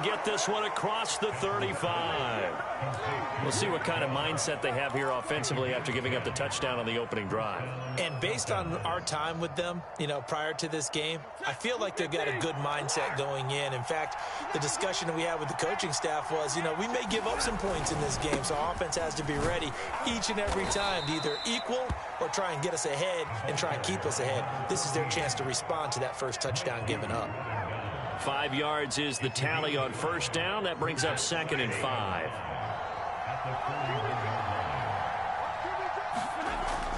get this one across the 35. We'll see what kind of mindset they have here offensively after giving up the touchdown on the opening drive. And based on our time with them, prior to this game, I feel like they've got a good mindset going in. In fact, the discussion that we had with the coaching staff was, we may give up some points in this game, so our offense has to be ready each and every time to either equal or try and get us ahead and try and keep us ahead. This is their chance to respond to that first touchdown given up. 5 yards is the tally on first down. That brings up 2nd and 5.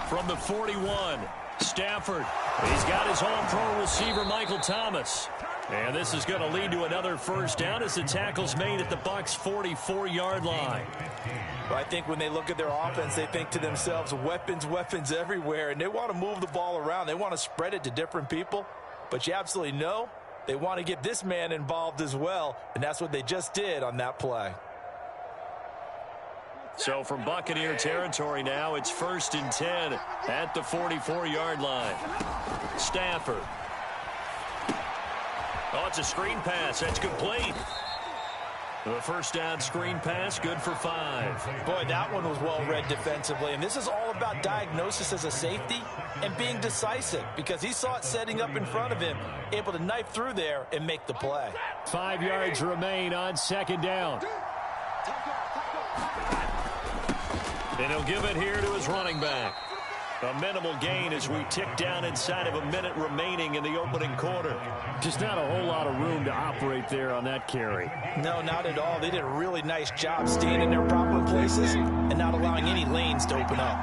From the 41, Stafford. He's got his all-pro receiver, Michael Thomas. And this is going to lead to another first down as the tackle's made at the Bucs' 44-yard line. Well, I think when they look at their offense, they think to themselves, weapons, weapons everywhere, and they want to move the ball around. They want to spread it to different people, but you absolutely know they want to get this man involved as well, and that's what they just did on that play. So from Buccaneer territory now, it's 1st and 10 at the 44-yard line. Stafford. Oh, it's a screen pass. That's complete. The first down screen pass, good for 5. Boy, that one was well read defensively. And this is all about diagnosis as a safety and being decisive because he saw it setting up in front of him, able to knife through there and make the play. 5 yards remain on 2nd down. And he'll give it here to his running back. A minimal gain as we tick down inside of a minute remaining in the opening quarter. Just not a whole lot of room to operate there on that carry. No, not at all. They did a really nice job staying in their proper places and not allowing any lanes to open up.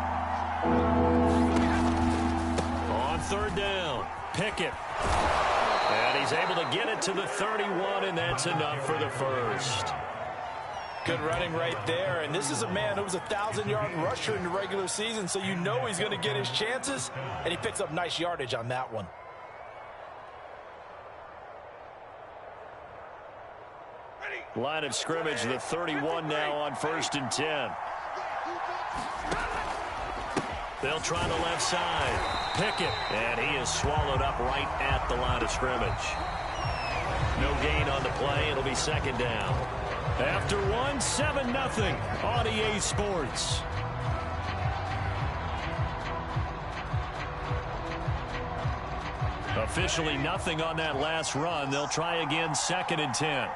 On 3rd down, Pickett. And he's able to get it to the 31, and that's enough for the first. Good running right there, and this is a man who was a 1,000-yard rusher in the regular season, so you know he's going to get his chances, and he picks up nice yardage on that one. Line of scrimmage, the 31 now on 1st and 10. They'll try the left side. Pickett, and he is swallowed up right at the line of scrimmage. No gain on the play. It'll be 2nd down. After 7-0 on EA Sports. Officially nothing on that last run. They'll try again, 2nd and 10.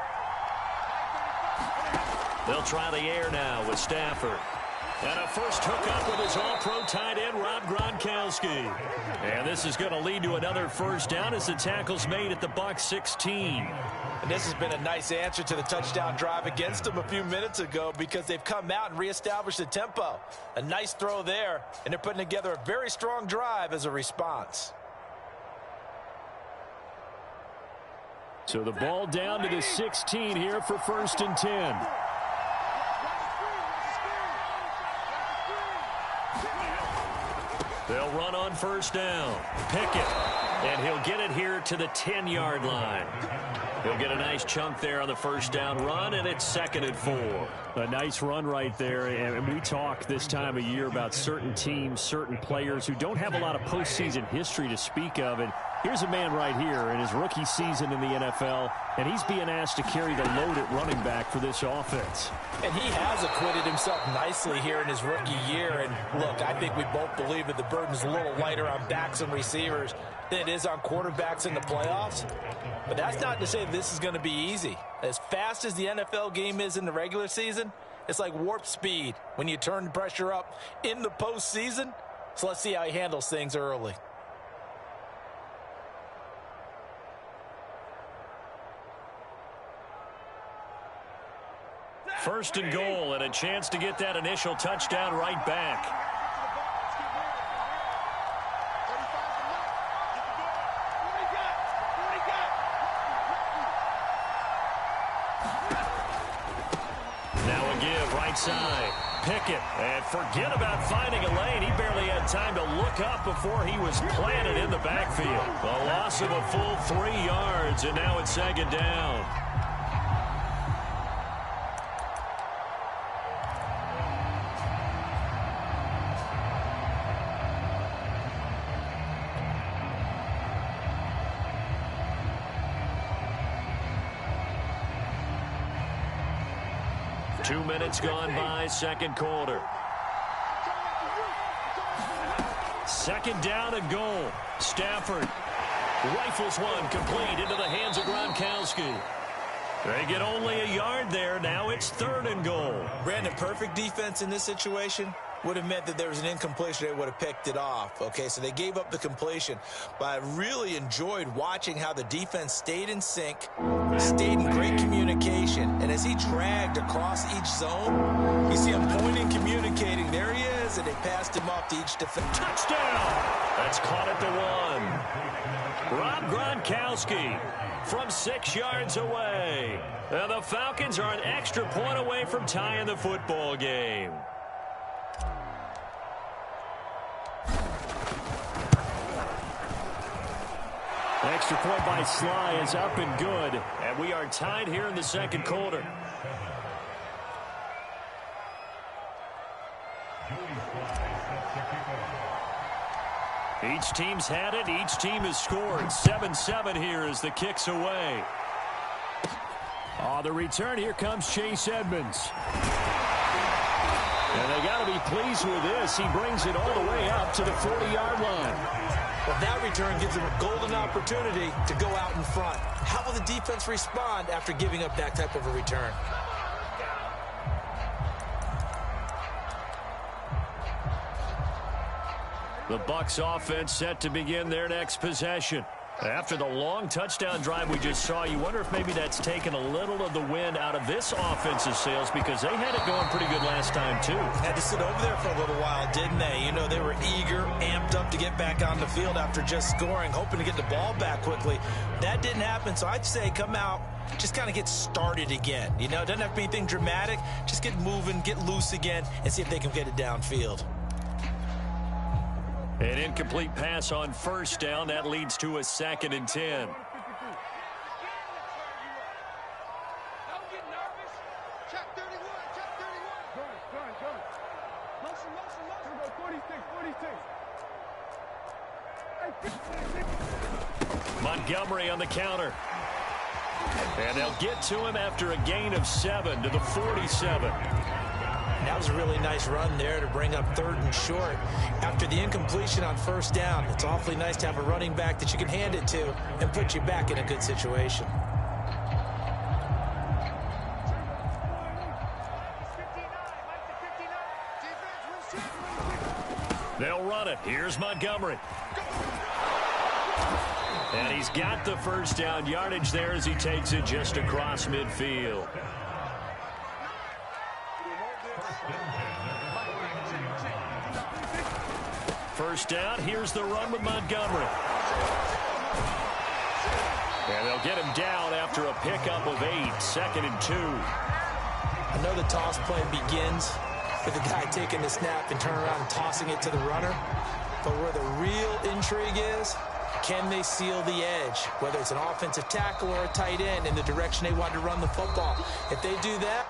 They'll try the air now with Stafford. And a first hookup with his all-pro tight end, Rob Gronkowski. And this is going to lead to another first down as the tackle's made at the Bucs 16. And this has been a nice answer to the touchdown drive against them a few minutes ago because they've come out and reestablished the tempo. A nice throw there, and they're putting together a very strong drive as a response. So the ball down to the 16 here for 1st and 10. They'll run on first down. Pickett. And he'll get it here to the 10-yard line. He'll get a nice chunk there on the first down run, and it's 2nd and 4. A nice run right there, and we talk this time of year about certain teams, certain players who don't have a lot of postseason history to speak of, and here's a man right here in his rookie season in the NFL, and he's being asked to carry the load at running back for this offense. And he has acquitted himself nicely here in his rookie year, and look, I think we both believe that the burden's a little lighter on backs and receivers than it is on quarterbacks in the playoffs. But that's not to say this is going to be easy. As fast as the NFL game is in the regular season, it's like warp speed when you turn the pressure up in the postseason. So let's see how he handles things early. First and goal, and a chance to get that initial touchdown right back. Side. Pickett, and forget about finding a lane. He barely had time to look up before he was planted in the backfield. A loss of a full 3 yards, and now it's 2nd down. 2 minutes gone by, second quarter. Second down and goal. Stafford rifles one complete into the hands of Gronkowski. They get only a yard there. Now it's third and goal. Brandon, perfect defense in this situation would have meant that there was an incompletion. They would have picked it off. Okay, so they gave up the completion. But I really enjoyed watching how the defense stayed in sync, stayed in great communication. And as he dragged across each zone, you see him pointing, communicating. There he is, and they passed him off to each defense. Touchdown! That's caught at the 1. Rob Gronkowski from 6 yards away. And the Falcons are an extra point away from tying the football game. Extra point by Sly is up and good. And we are tied here in the second quarter. Each team's had it. Each team has scored. 7-7 here as the kick's away. The return, here comes Chase Edmonds. And they got to be pleased with this. He brings it all the way up to the 40-yard line. Well, that return gives them a golden opportunity to go out in front. How will the defense respond after giving up that type of a return? The Bucs offense set to begin their next possession. After the long touchdown drive we just saw, you wonder if maybe that's taken a little of the wind out of this offensive sails, because they had it going pretty good last time, too. Had to sit over there for a little while, didn't they? You know, they were eager, amped up to get back on the field after just scoring, hoping to get the ball back quickly. That didn't happen, so I'd say come out, just kind of get started again. You know, it doesn't have to be anything dramatic. Just get moving, get loose again, and see if they can get it downfield. An incomplete pass on first down. That leads to a 2nd and 10. Montgomery on the counter. And they'll get to him after a gain of 7 to the 47. That was a really nice run there to bring up 3rd and short. After the incompletion on first down, it's awfully nice to have a running back that you can hand it to and put you back in a good situation. They'll run it. Here's Montgomery. And he's got the first down yardage there as he takes it just across midfield. First down, here's the run with Montgomery. And they'll get him down after a pickup of 8, 2nd and 2. I know the toss play begins with the guy taking the snap and turning around and tossing it to the runner. But where the real intrigue is, can they seal the edge? Whether it's an offensive tackle or a tight end in the direction they want to run the football. If they do that,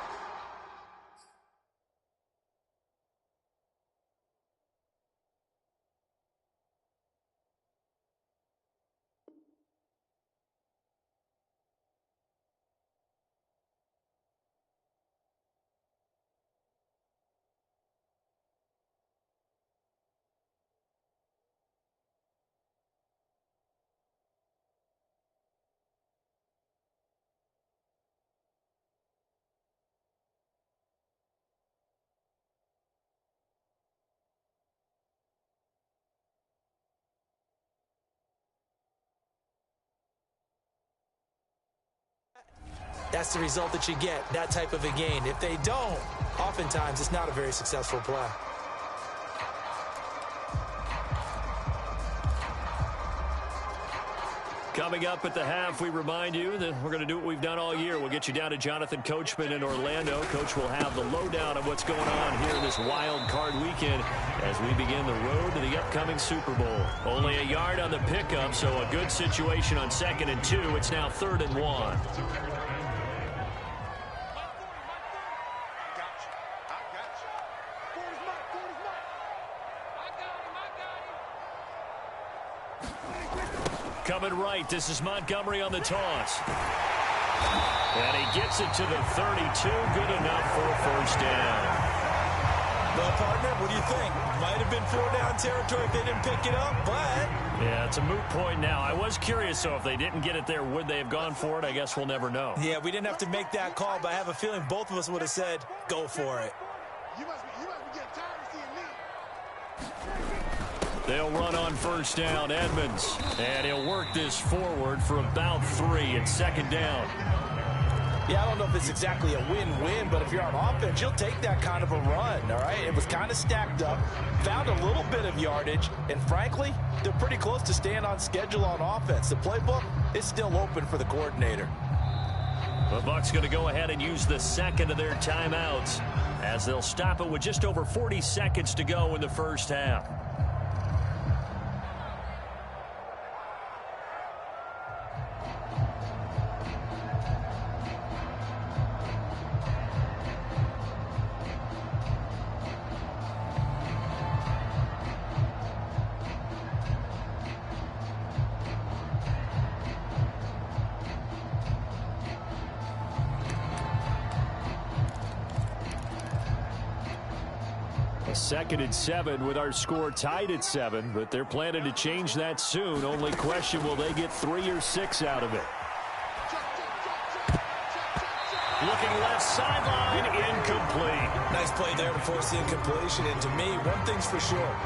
that's the result that you get, that type of a gain. If they don't, oftentimes it's not a very successful play. Coming up at the half, we remind you that we're going to do what we've done all year. We'll get you down to Jonathan Coachman in Orlando. Coach will have the lowdown of what's going on here this wild card weekend as we begin the road to the upcoming Super Bowl. Only a yard on the pickup, so a good situation on 2nd and 2. It's now 3rd and 1. Coming right, this is Montgomery on the toss. And he gets it to the 32. Good enough for a first down. Well, partner, what do you think? Might have been 4-down territory if they didn't pick it up, but... Yeah, it's a moot point now. I was curious, so if they didn't get it there, would they have gone for it? I guess we'll never know. Yeah, we didn't have to make that call, but I have a feeling both of us would have said, go for it. You must be getting tired of seeing me. They'll run on first down, Edmonds. And he'll work this forward for about 3 at second down. Yeah, I don't know if it's exactly a win-win, but if you're on offense, you'll take that kind of a run, all right? It was kind of stacked up, found a little bit of yardage, and frankly, they're pretty close to staying on schedule on offense. The playbook is still open for the coordinator. The Bucs going to go ahead and use the second of their timeouts as they'll stop it with just over 40 seconds to go in the first half. Second and 7 with our score tied at 7, but they're planning to change that soon. Only question, will they get 3 or 6 out of it? Looking left sideline, incomplete. Nice play there to force the incompletion, and to me, one thing's for sure.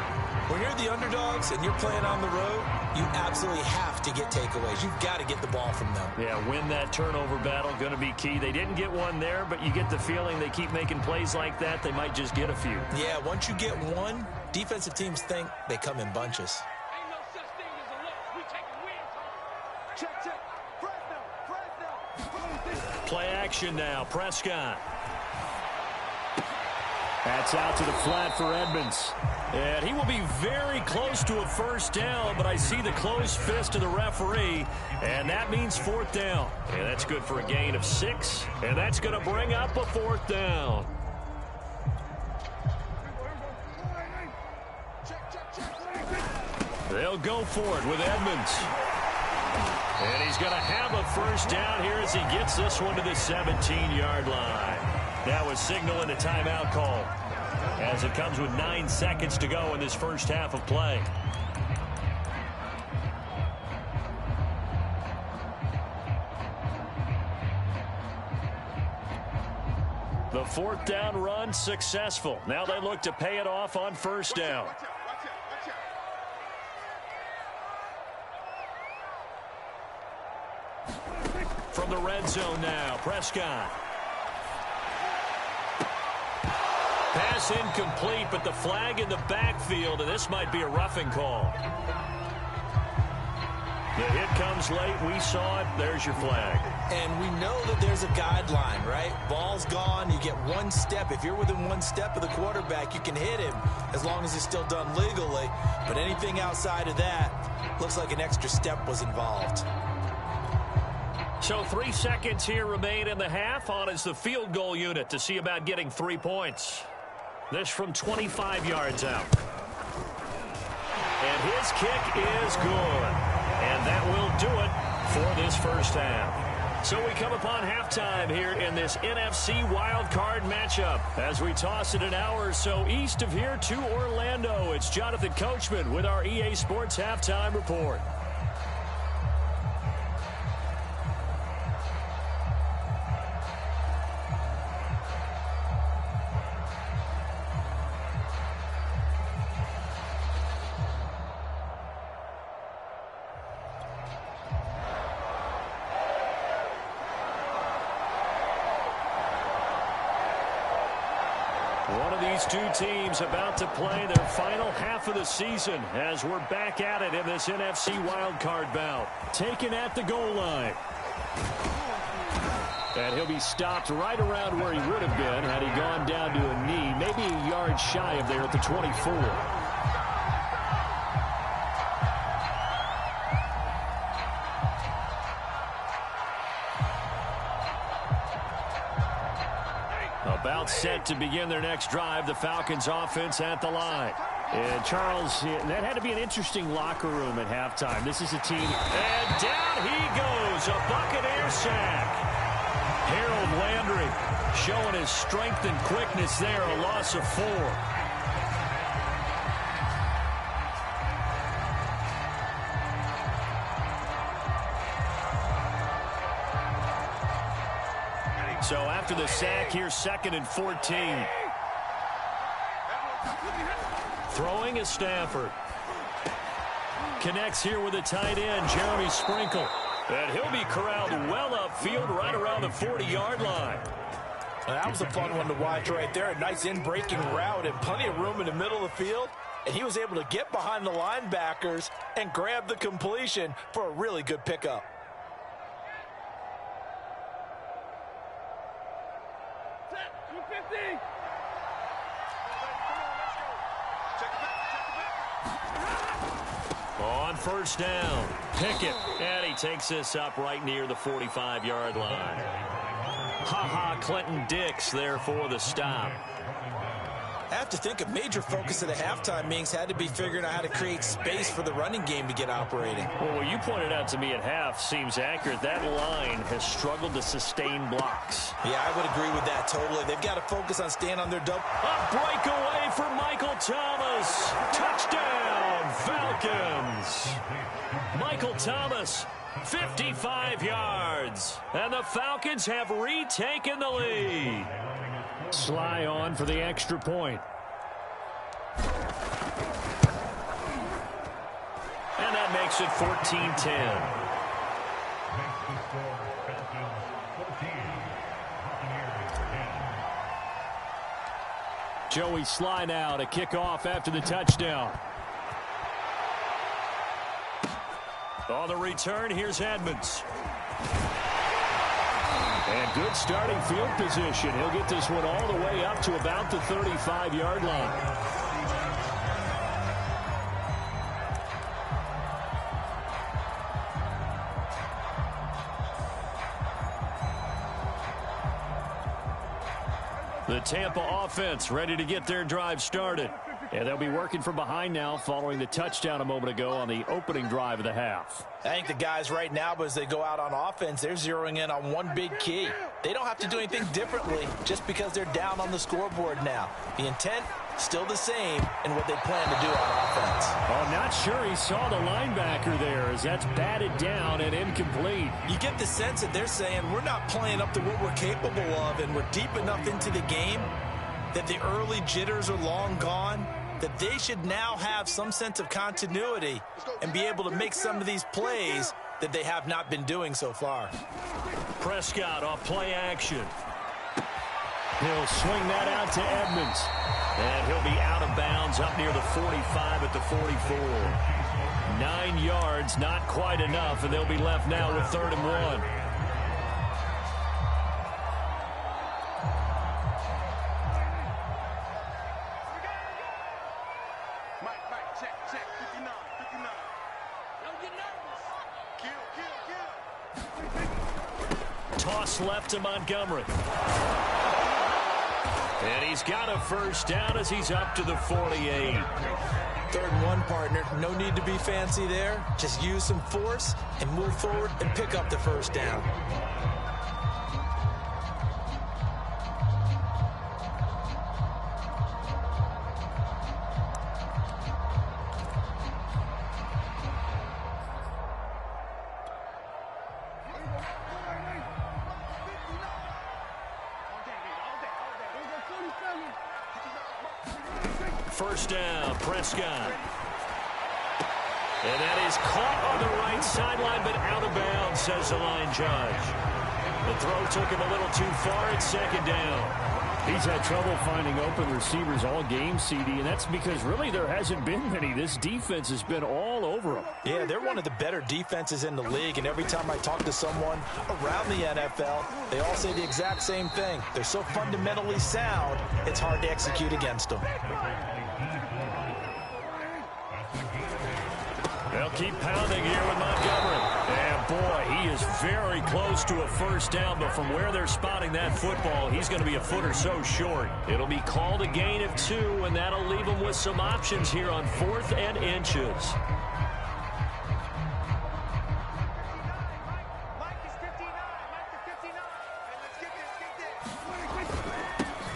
When you're the underdogs and you're playing on the road, you absolutely have to get takeaways. You've got to get the ball from them. Yeah, win that turnover battle, going to be key. They didn't get one there, but you get the feeling they keep making plays like that, they might just get a few. Yeah, once you get one, defensive teams think they come in bunches. Ain't no such thing as a loss. We taking wins. Check. Fresno. Play action now, Prescott. That's out to the flat for Edmonds. And he will be very close to a first down, but I see the closed fist of the referee, and that means 4th down. And that's good for a gain of 6, and that's going to bring up a 4th down. They'll go for it with Edmonds. And he's going to have a first down here as he gets this one to the 17-yard line. That was signaling a timeout call, as it comes with 9 seconds to go in this first half of play. The 4th down run successful. Now they look to pay it off on first down. From the red zone now, Prescott. Pass incomplete, but the flag in the backfield, and this might be a roughing call. The hit comes late. We saw it. There's your flag. And we know that there's a guideline, right? Ball's gone. You get 1 step. If you're within 1 step of the quarterback, you can hit him as long as it's still done legally. But anything outside of that, looks like an extra step was involved. So 3 seconds here remain in the half. On is the field goal unit to see about getting 3 points. This from 25 yards out. And his kick is good. And that will do it for this first half. So we come upon halftime here in this NFC wildcard matchup. As we toss it an hour or so east of here to Orlando, it's Jonathan Coachman with our EA Sports Halftime Report. One of these two teams about to play their final half of the season as we're back at it in this NFC wildcard bout. Taken at the goal line. And he'll be stopped right around where he would have been had he gone down to a knee, maybe a yard shy of there at the 24. About set to begin their next drive, the Falcons offense at the line. And Charles, that had to be an interesting locker room at halftime. This is a team, and down he goes, a Buccaneer sack. Landry showing his strength and quickness there, a loss of 4. So after the sack, here's 2nd and 14. Throwing is Stafford. Connects here with a tight end, Jeremy Sprinkle. And he'll be corralled well upfield right around the 40-yard line. That was a fun one to watch right there. A nice in-breaking route and plenty of room in the middle of the field. And he was able to get behind the linebackers and grab the completion for a really good pickup. On first down, Pickett, and he takes this up right near the 45-yard line. Clinton Dix there for the stop. I have to think a major focus of the halftime meetings had to be figuring out how to create space for the running game to get operating. Well, what you pointed out to me at half seems accurate. That line has struggled to sustain blocks. Yeah, I would agree with that totally. They've got to focus on staying on their double. A breakaway for Michael Thomas. Touchdown, Falcons. Michael Thomas, 55 yards. And the Falcons have retaken the lead. Sly on for the extra point. And that makes it 14-10. Joey Sly now to kick off after the touchdown. On the return, here's Edmonds. And good starting field position. He'll get this one all the way up to about the 35-yard line. The Tampa offense ready to get their drive started. And they'll be working from behind now following the touchdown a moment ago on the opening drive of the half. I think the guys right now, as they go out on offense, they're zeroing in on one big key. They don't have to do anything differently just because they're down on the scoreboard now. The intent, still the same in what they plan to do on offense. I'm not sure he saw the linebacker there as that's batted down and incomplete. You get the sense that they're saying we're not playing up to what we're capable of, and we're deep enough into the game that the early jitters are long gone, that they should now have some sense of continuity and be able to make some of these plays that they have not been doing so far. Prescott off play action. He'll swing that out to Edmonds. And he'll be out of bounds up near the 45 at the 44. 9 yards, not quite enough, and they'll be left now with 3rd and 1. Toss left to Montgomery. And he's got a first down as he's up to the 48. 3rd and 1, partner. No need to be fancy there. Just use some force and move forward and pick up the first down. First down, Prescott. And that is caught on the right sideline, but out of bounds, says the line judge. The throw took him a little too far at 2nd down. He's had trouble finding open receivers all game, CD, and that's because really there hasn't been many. This defense has been all over him. Yeah, they're one of the better defenses in the league, and every time I talk to someone around the NFL, they all say the exact same thing. They're so fundamentally sound, it's hard to execute against them. They'll keep pounding here with Montgomery. And boy, he is very close to a first down, but from where they're spotting that football, he's going to be a foot or so short. It'll be called a gain of 2, and that'll leave him with some options here on 4th and inches.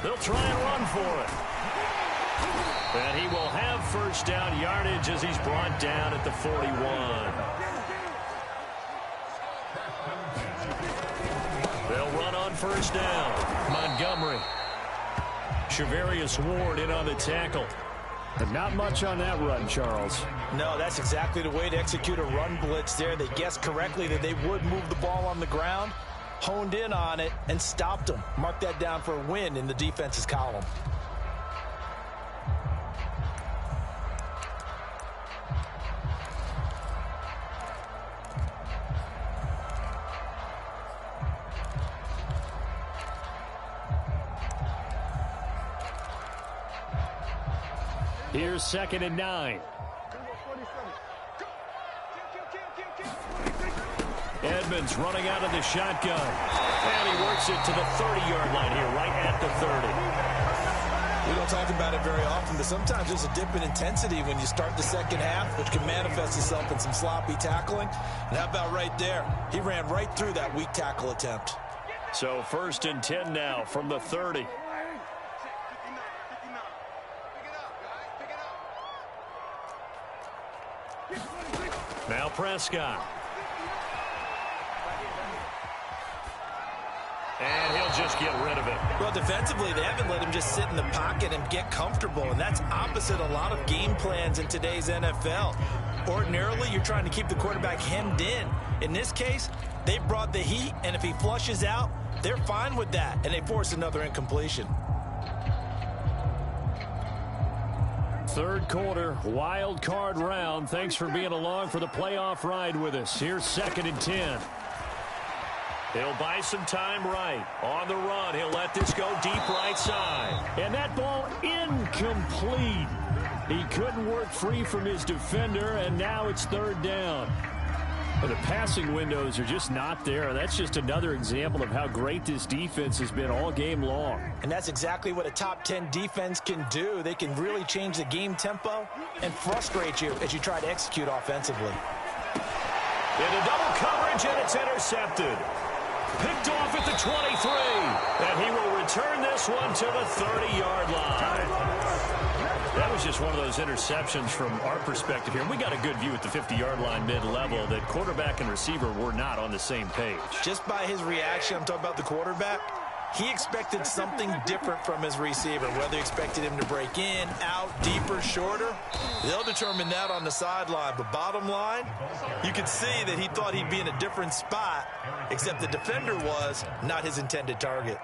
They'll try and run for it. And he will have first down yardage as he's brought down at the 41. They'll run on first down. Montgomery. Shavarius Ward in on the tackle. But not much on that run, Charles. No, that's exactly the way to execute a run blitz there. They guessed correctly that they would move the ball on the ground, honed in on it, and stopped them. Mark that down for a win in the defense's column. Here's 2nd and 9. Edmonds running out of the shotgun. And he works it to the 30-yard line here, right at the 30. We don't talk about it very often, but sometimes there's a dip in intensity when you start the second half, which can manifest itself in some sloppy tackling. And how about right there? He ran right through that weak tackle attempt. So 1st and 10 now from the 30. Now Prescott. And he'll just get rid of it. Well, defensively, they haven't let him just sit in the pocket and get comfortable, and that's opposite a lot of game plans in today's NFL. Ordinarily, you're trying to keep the quarterback hemmed in. In this case, they brought the heat, and if he flushes out, they're fine with that, and they force another incompletion. 3rd quarter, wild card round. Thanks for being along for the playoff ride with us. Here's 2nd and 10. He'll buy some time right. On the run, he'll let this go deep right side. And that ball incomplete. He couldn't work free from his defender, and now it's 3rd down. Well, the passing windows are just not there. That's just another example of how great this defense has been all game long. And that's exactly what a top 10 defense can do. They can really change the game tempo and frustrate you as you try to execute offensively. Into double coverage, and it's intercepted. Picked off at the 23. And he will return this one to the 30-yard line. That was just one of those interceptions from our perspective here. We got a good view at the 50-yard line mid-level that quarterback and receiver were not on the same page. Just by his reaction, I'm talking about the quarterback, he expected something different from his receiver. Whether he expected him to break in, out, deeper, shorter, they'll determine that on the sideline. But bottom line, you could see that he thought he'd be in a different spot, except the defender was not his intended target.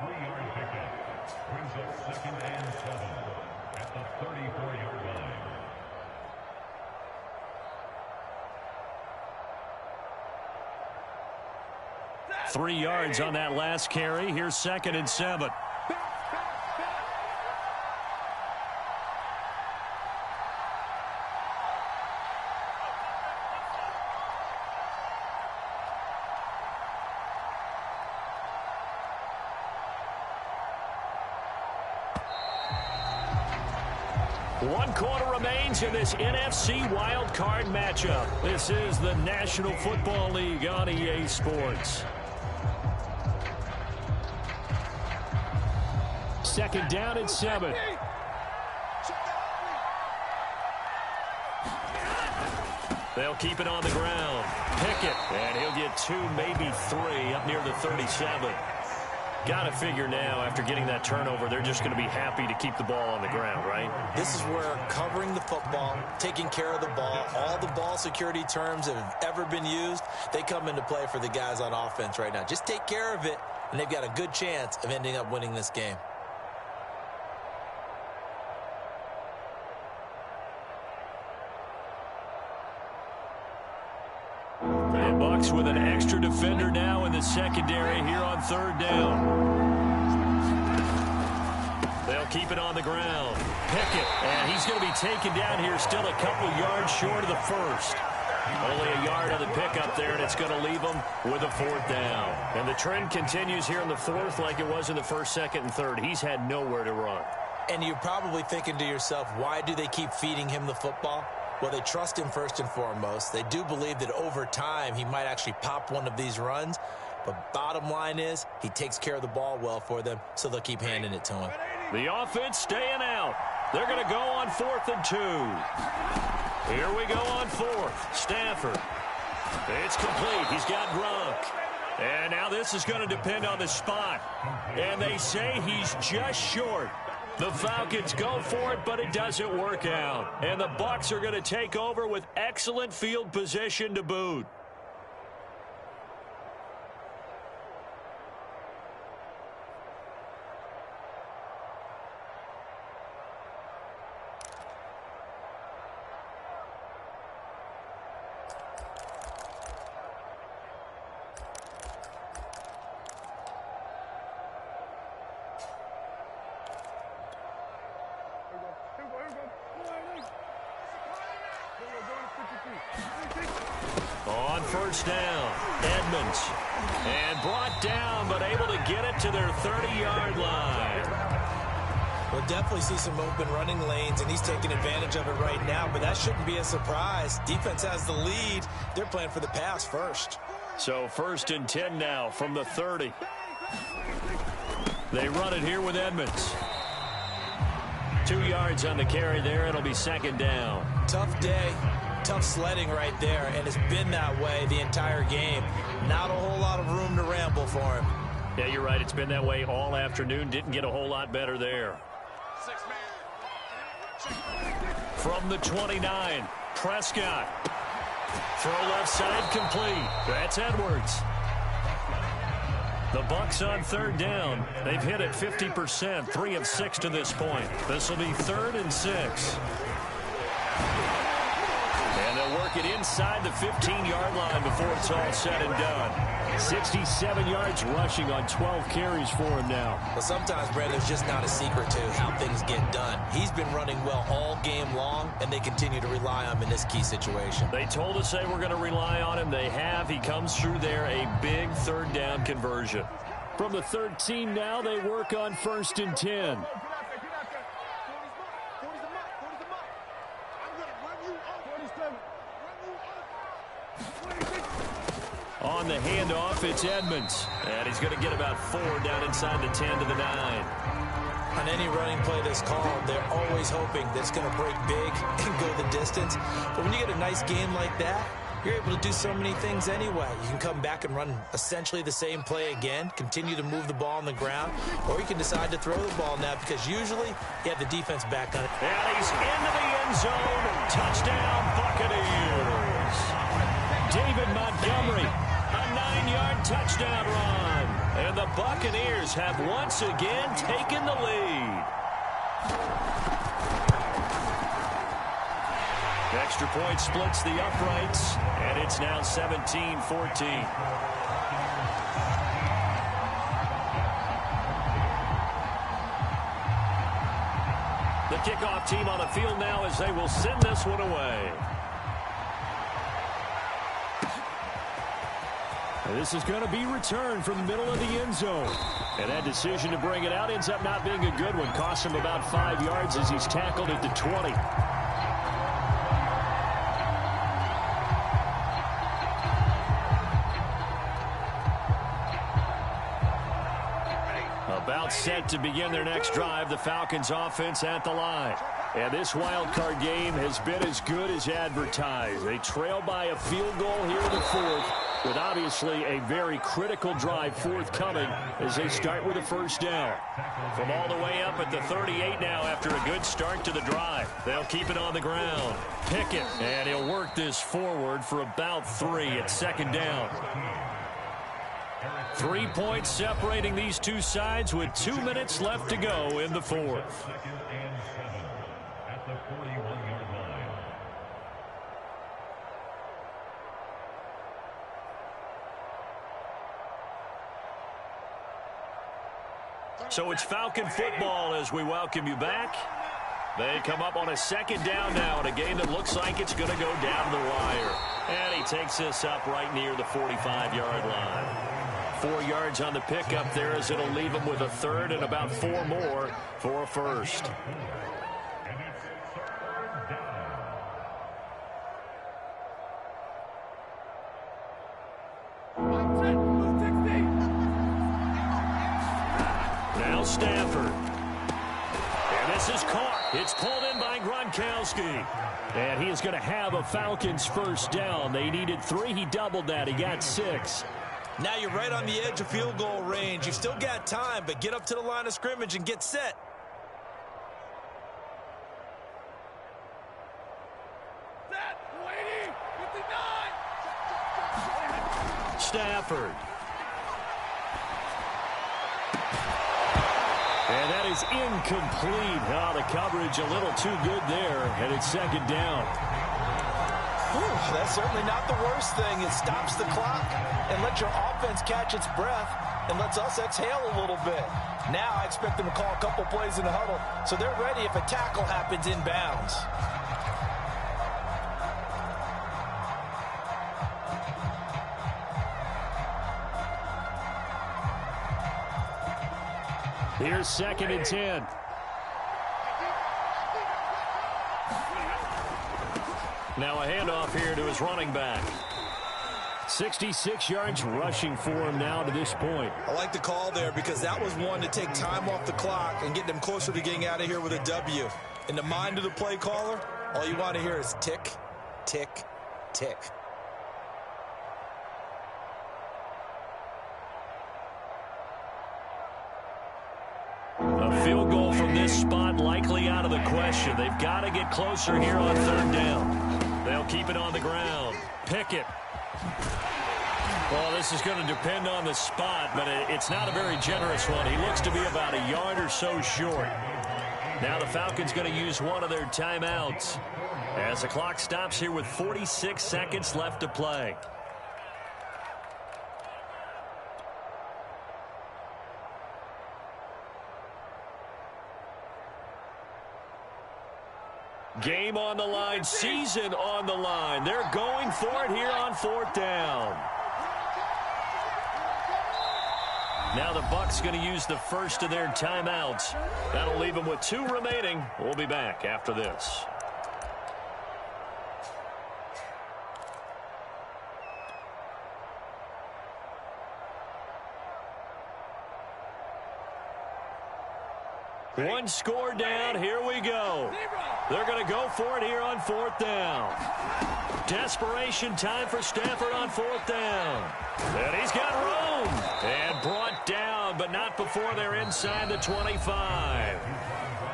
3 yards on that last carry. Here's 2nd and 7. One quarter remains in this NFC wild card matchup. This is the National Football League on EA Sports. 2nd down and 7. They'll keep it on the ground. Pickett, and he'll get 2, maybe 3 up near the 37. Got to figure now, after getting that turnover, they're just going to be happy to keep the ball on the ground, right? This is where covering the football, taking care of the ball, all the ball security terms that have ever been used, they come into play for the guys on offense right now. Just take care of it, and they've got a good chance of ending up winning this game. Bucks with an extra defender now in the secondary here on 3rd down. They'll keep it on the ground. Pickett, and he's going to be taken down here still a couple yards short of the 1st. Only a yard on the pickup there, and it's going to leave them with a 4th down. And the trend continues here in the 4th like it was in the 1st, 2nd, and 3rd. He's had nowhere to run. And you're probably thinking to yourself, why do they keep feeding him the football? Well, they trust him first and foremost. They do believe that over time he might actually pop one of these runs. But bottom line is, he takes care of the ball well for them, so they'll keep handing it to him. The offense staying out. They're going to go on 4th and 2. Here we go on 4th. Stafford. It's complete. He's got Gronk. And now this is going to depend on the spot. And they say he's just short. The Falcons go for it, but it doesn't work out. And the Bucs are going to take over with excellent field position to boot. On 1st down, Edmonds. And brought down, but able to get it to their 30-yard line. We'll definitely see some open running lanes, and he's taking advantage of it right now, but that shouldn't be a surprise. Defense has the lead. They're playing for the pass first. So 1st and 10 now from the 30. They run it here with Edmonds. 2 yards on the carry there. It'll be 2nd down. Tough day. Tough sledding right there, and it's been that way the entire game. Not a whole lot of room to ramble for him. Yeah, you're right. It's been that way all afternoon. Didn't get a whole lot better there. From the 29, Prescott. Throw left side complete. That's Edwards. The Bucs on 3rd down. They've hit it 50%, 3 of 6 to this point. This will be 3rd and 6. And they'll work it inside the 15-yard line before it's all said and done. 67 yards rushing on 12 carries for him now. But sometimes, Brad, there's just not a secret to how things get done. He's been running well all game long, and they continue to rely on him in this key situation. They told us they were going to rely on him. They have. He comes through there, a big 3rd down conversion. From the 13 now, they work on 1st and 10. On the handoff, it's Edmonds. And he's going to get about 4 down inside the 10 to the 9. On any running play that's called, they're always hoping that it's going to break big and go the distance. But when you get a nice game like that, you're able to do so many things anyway. You can come back and run essentially the same play again, continue to move the ball on the ground, or you can decide to throw the ball now because usually you have the defense back on it. And he's into the end zone. Touchdown, Buccaneers. David Montgomery, a 9-yard touchdown run. And the Buccaneers have once again taken the lead. Extra point splits the uprights, and it's now 17-14. The kickoff team on the field now as they will send this one away. This is going to be returned from the middle of the end zone. And that decision to bring it out ends up not being a good one. Costs him about 5 yards as he's tackled at the 20. About set to begin their next drive, the Falcons offense at the line. And this wild card game has been as good as advertised. They trail by a field goal here in the 4th, with obviously a very critical drive forthcoming as they start with a 1st down. From all the way up at the 38 now after a good start to the drive. They'll keep it on the ground. Pickett, and he'll work this forward for about 3 at 2nd down. 3 points separating these two sides with 2 minutes left to go in the 4th. So it's Falcon football as we welcome you back. They come up on a 2nd down now in a game that looks like it's going to go down the wire. And he takes this up right near the 45-yard line. 4 yards on the pickup there as it'll leave him with a 3rd and about 4 more for a 1st. Now Stafford. And this is caught. It's pulled in by Gronkowski. And he is going to have a Falcons first down. They needed 3. He doubled that. He got 6. Now you're right on the edge of field goal range. You've still got time, but get up to the line of scrimmage and get set. Stafford. And that is incomplete. Oh, the coverage a little too good there, and it's second down. Whew, that's certainly not the worst thing. It stops the clock and lets your offense catch its breath and lets us exhale a little bit. Now I expect them to call a couple plays in the huddle so they're ready if a tackle happens inbounds. Here's 2nd and 10. Now a handoff here to his running back. 66 yards rushing for him now to this point. I like the call there because that was one to take time off the clock and get them closer to getting out of here with a W. In the mind of the play caller, all you want to hear is tick, tick, tick. A field goal from this spot likely out of the question. They've got to get closer here on 3rd down. They'll keep it on the ground. Pickett. Well, this is going to depend on the spot, but it's not a very generous one. He looks to be about a yard or so short. Now the Falcons going to use one of their timeouts as the clock stops here with 46 seconds left to play. Game on the line, season on the line. They're going for it here on 4th down. Now the Bucs going to use the first of their timeouts. That'll leave them with 2 remaining. We'll be back after this. One score down. Here we go. They're going to go for it here on 4th down. Desperation time for Stafford on 4th down. And he's got room. And brought down, but not before they're inside the 25.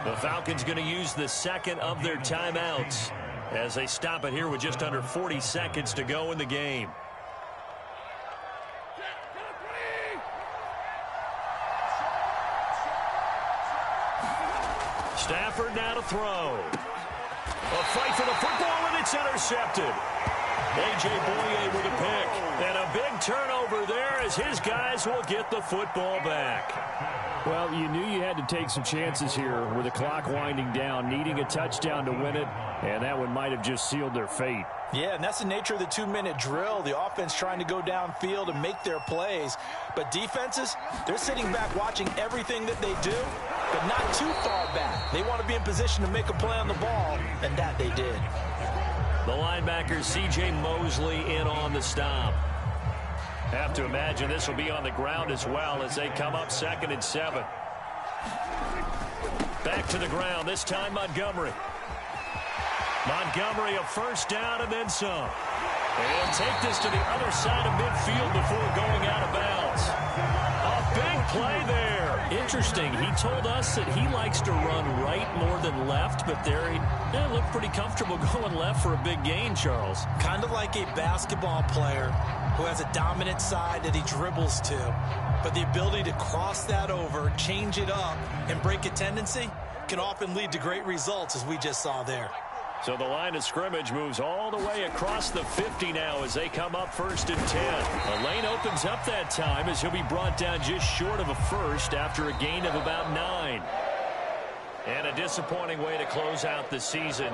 The Falcons going to use the second of their timeouts as they stop it here with just under 40 seconds to go in the game. Stafford now to throw. A fight for the football, and it's intercepted. A.J. Boye with a pick. And a big turnover there as his guys will get the football back. Well, you knew you had to take some chances here with the clock winding down, needing a touchdown to win it, and that one might have just sealed their fate. Yeah, and that's the nature of the 2-minute drill. The offense trying to go downfield and make their plays. But defenses, they're sitting back watching everything that they do, but not too far back. They want to be in position to make a play on the ball, and that they did. The linebacker, C.J. Mosley, in on the stop. Have to imagine this will be on the ground as well as they come up 2nd and 7. Back to the ground, this time Montgomery. Montgomery a first down and then some. And take this to the other side of midfield before going out of bounds. A big play there. Interesting. He told us that he likes to run right more than left, but there he looked pretty comfortable going left for a big gain, Charles. Kind of like a basketball player who has a dominant side that he dribbles to. But the ability to cross that over, change it up, and break a tendency can often lead to great results, as we just saw there. So the line of scrimmage moves all the way across the 50 now as they come up 1st and 10. A lane opens up that time as he'll be brought down just short of a first after a gain of about 9. And a disappointing way to close out the season.